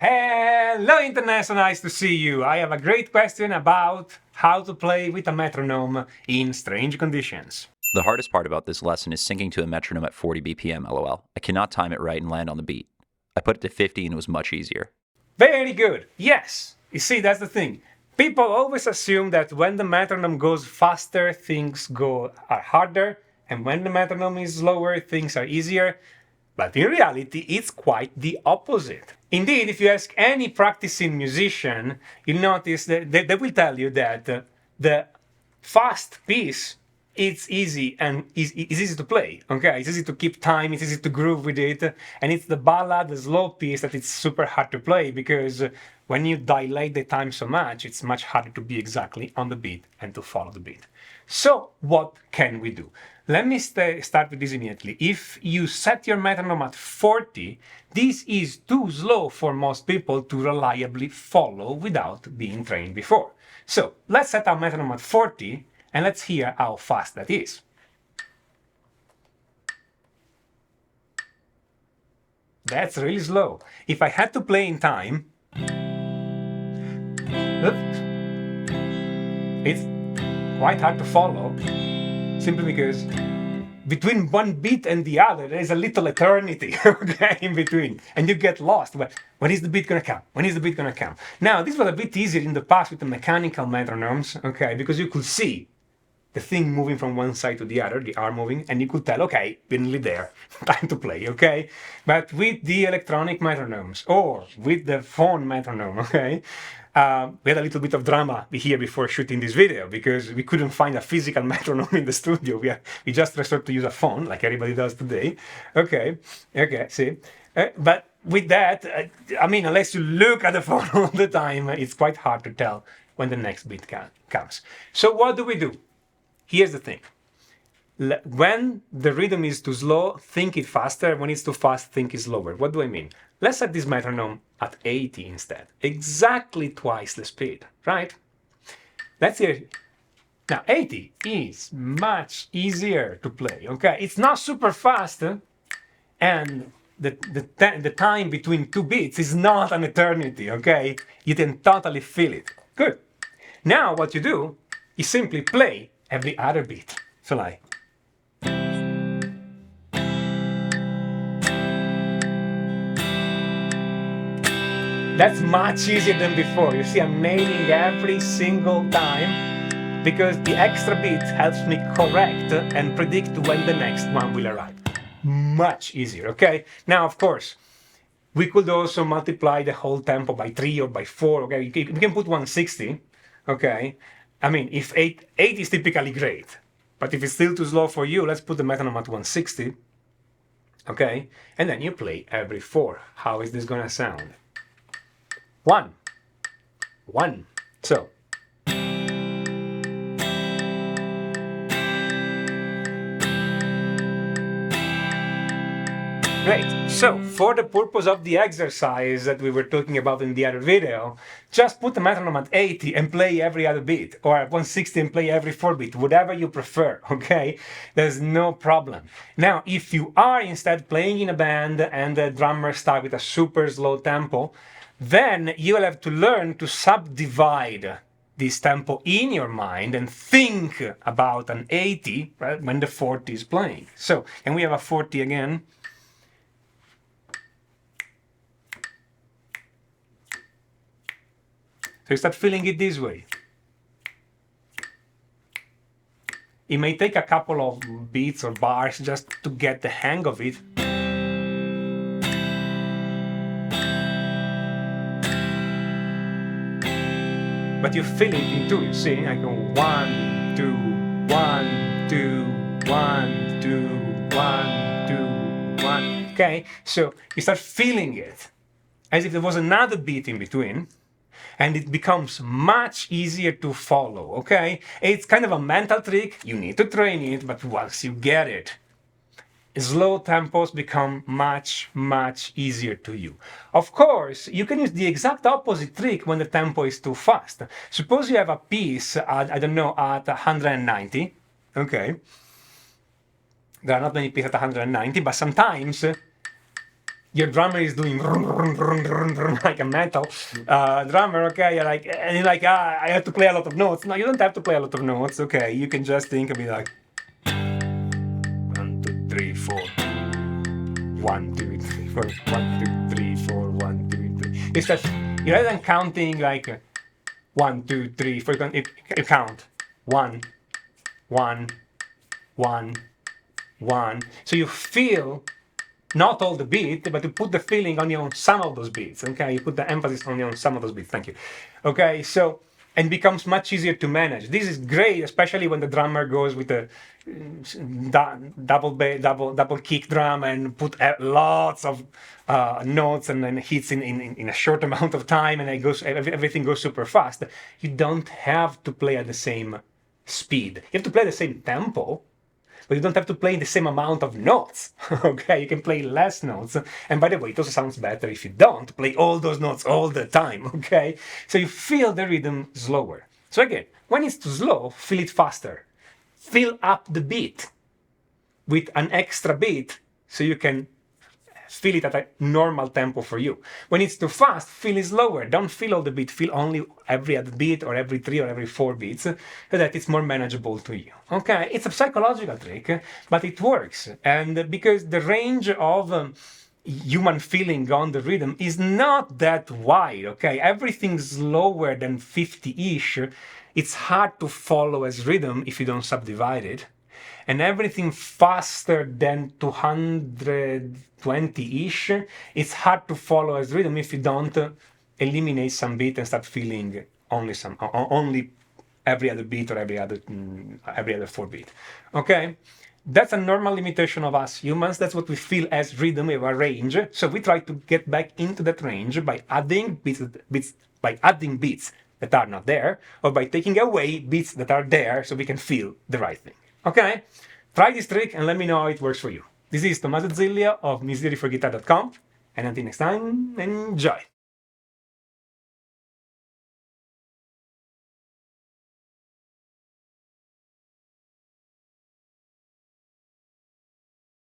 Hello Internet, so nice to see you. I have a great question about how to play with a metronome in strange conditions. The hardest part about this lesson is syncing to a metronome at 40 BPM, lol. I cannot time it right and land on the beat. I put it to 50 and it was much easier. Very good. Yes. You see, that's the thing. People always assume that when the metronome goes faster, things are harder, and when the metronome is slower, things are easier. But in reality, it's quite the opposite. Indeed, if you ask any practicing musician, you'll notice that they will tell you that the fast piece, it's easy and it's easy to play. Okay, it's easy to keep time, it's easy to groove with it, and it's the ballad, the slow piece, that it's super hard to play because when you dilate the time so much, it's much harder to be exactly on the beat and to follow the beat. So what can we do? Let me start with this immediately. If you set your metronome at 40, this is too slow for most people to reliably follow without being trained before. So let's set our metronome at 40 and let's hear how fast that is. That's really slow. If I had to play in time, it's quite hard to follow, simply because between one beat and the other, there is a little eternity, okay, in between, and you get lost. When is the beat gonna come? When is the beat gonna come? Now, this was a bit easier in the past with the mechanical metronomes, okay, because you could see the thing moving from one side to the other, the arm moving, and you could tell, okay, we're nearly there, time to play, okay? But with the electronic metronomes, or with the phone metronome, okay, we had a little bit of drama here before shooting this video because we couldn't find a physical metronome in the studio. We just resorted to use a phone, like everybody does today. Okay, see? But with that, I mean, unless you look at the phone all the time, it's quite hard to tell when the next beat comes. So what do? Here's the thing. When the rhythm is too slow, think it faster. When it's too fast, think it slower. What do I mean? Let's set this metronome at 80 instead. Exactly twice the speed, right? Let's hear. Now, 80 is much easier to play, okay? It's not super fast, and the time between two beats is not an eternity, okay? You can totally feel it. Good. Now, what you do is simply play every other beat. So like, that's much easier than before. You see, I'm nailing every single time because the extra beat helps me correct and predict when the next one will arrive. Much easier, okay? Now, of course, we could also multiply the whole tempo by 3 or by 4, okay? We can put 160, okay? I mean, if 8 is typically great, but if it's still too slow for you, let's put the metronome at 160, okay? And then you play every 4. How is this gonna sound? 1, 1, so. Great, so for the purpose of the exercise that we were talking about in the other video, just put the metronome at 80 and play every other beat, or at 160 and play every 4 beat, whatever you prefer, okay? There's no problem. Now, if you are instead playing in a band and the drummer starts with a super slow tempo, then you'll have to learn to subdivide this tempo in your mind and think about an 80, right, when the 40 is playing. So, can we have a 40 again? So you start feeling it this way. It may take a couple of beats or bars just to get the hang of it. But you're feeling it too, you see? I go 1, 2, 1, 2, 1, 2, 1, 2, 1. Okay, so you start feeling it as if there was another beat in between, and it becomes much easier to follow, okay? It's kind of a mental trick, you need to train it, but once you get it, slow tempos become much, much easier to you. Of course, you can use the exact opposite trick when the tempo is too fast. Suppose you have a piece at, I don't know, at 190, okay? There are not many pieces at 190, but sometimes your drummer is doing like a metal drummer, okay, and you're like, I have to play a lot of notes. No, you don't have to play a lot of notes, okay? You can just think of it like 1, 2, 3, 4. 1, 2, 3, 4. 1, 2, 3, 4. 1, 2, 3. It's that rather than counting like 1, 2, 3, 4, you count 1, 1, 1, 1. So you feel not all the beat, but you put the feeling on some of those beats. Okay, you put the emphasis on some of those beats. Thank you. Okay, so and becomes much easier to manage. This is great, especially when the drummer goes with a double kick drum and put lots of notes and then hits in a short amount of time, and everything goes super fast. You don't have to play at the same speed. You have to play at the same tempo, but you don't have to play the same amount of notes. Okay, you can play less notes. And by the way, it also sounds better if you don't play all those notes all the time. Okay, so you feel the rhythm slower. So again, when it's too slow, feel it faster. Fill up the beat with an extra beat so you can feel it at a normal tempo for you. When it's too fast, feel it slower. Don't feel all the beat. Feel only every other beat or every 3 or every 4 beats so that it's more manageable to you. Okay, it's a psychological trick, but it works. And because the range of human feeling on the rhythm is not that wide, okay? Everything slower than 50-ish, it's hard to follow as rhythm if you don't subdivide it. And everything faster than 220-ish, it's hard to follow as rhythm if you don't eliminate some beat and start feeling only every other beat or every other 4 beat. Okay, that's a normal limitation of us humans. That's what we feel as rhythm. We have a range, so we try to get back into that range by adding beats that are not there, or by taking away beats that are there, so we can feel the right thing. Okay, try this trick and let me know how it works for you. This is Tommaso Ziglia of musictheoryforguitar.com, and until next time, enjoy!